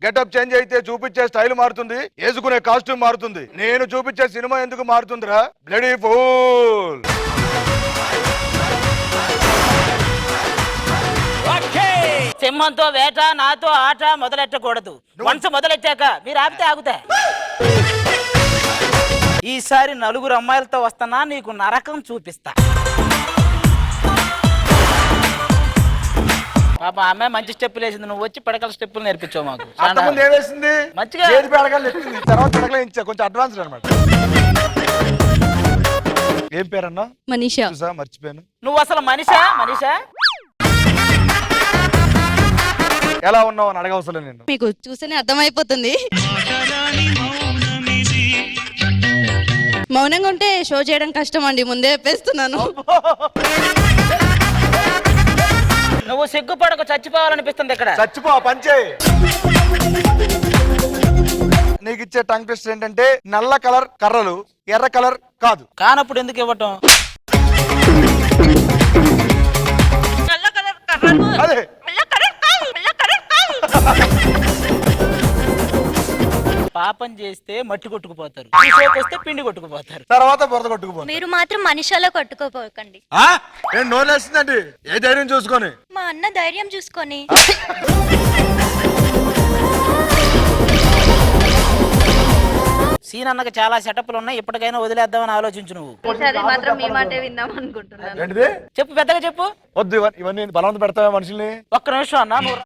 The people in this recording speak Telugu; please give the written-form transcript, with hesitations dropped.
గెటప్ చేంజ్ అయితే చూపించే స్టైల్ మారుతుంది, వేసుకునే కాస్ట్యూమ్ మారుతుంది. నేను చూపించే సినిమా ఎందుకు మారుతుందిరా? Bloody fool. సింహంతో వేట, నాతో ఆట మొదలెట్టకూడదు. మనసు మొదలెట్టాక మీరు ఆపితే ఆగుతా. ఈసారి నలుగురు అమ్మాయిలతో వస్తానా, నీకు నరకం చూపిస్తా. పాప అమ్మాయి మంచి స్టెప్పులు వేసింది, నువ్వు వచ్చి పడకల స్టెప్పులు నేర్పించావు మాకు. అంతకుముందు ఏమేసింది? మంచిగా తర్వాత పడకలు ఇచ్చా, కొంచెం అడ్వాన్స్ అనమాట. ఏం పేరన్నా? మనీషా. మర్చిపోయాను. నువ్వు అసలు మనిషా? ఎలా ఉన్నావు అని అడగవసరం నేను. మీకు చూస్తేనే అర్థమైపోతుంది. మౌనంగా ఉంటే షో చేయడం కష్టం అండి, ముందే చెప్పేస్తున్నాను. నువ్వు సిగ్గుపడకు, చచ్చిపోవాలనిపిస్తుంది ఇక్కడ. చచ్చిపో, పంచే. నీకు ఇచ్చే టంగ్ ట్విస్టర్ ఏంటంటే నల్ల కలర్ కర్రలు, ఎర్ర కలర్ కాదు. కానప్పుడు ఎందుకు ఇవ్వటం? అదే పాపం చేస్తే మట్టి కొట్టుకుపోతారు, వస్తే పిండి కొట్టుకుపోతారు, తర్వాత బురద కొట్టుకుపోతారు. మీరు మాత్రం మనిషాలో కొట్టుకోపోకండి. ఏం నోరేస్తుందండి? ఏ ధైర్యం చూసుకొని? మా అన్న ధైర్యం చూసుకొని. సీన్ అన్నకు చాలా సెటప్లు ఉన్నాయి, ఇప్పటికైనా వదిలేద్దామని ఆలోచించు నువ్వు. మాత్రం మీ మాటే విందాం అనుకుంటున్నాను. ఏంటిది? చెప్పు, పెద్దగా చెప్పు. వద్దు, ఇవన్నీ బలవంత పెడతావా మనుషుల్ని? ఒక్క నిమిషం అన్న, నువ్వు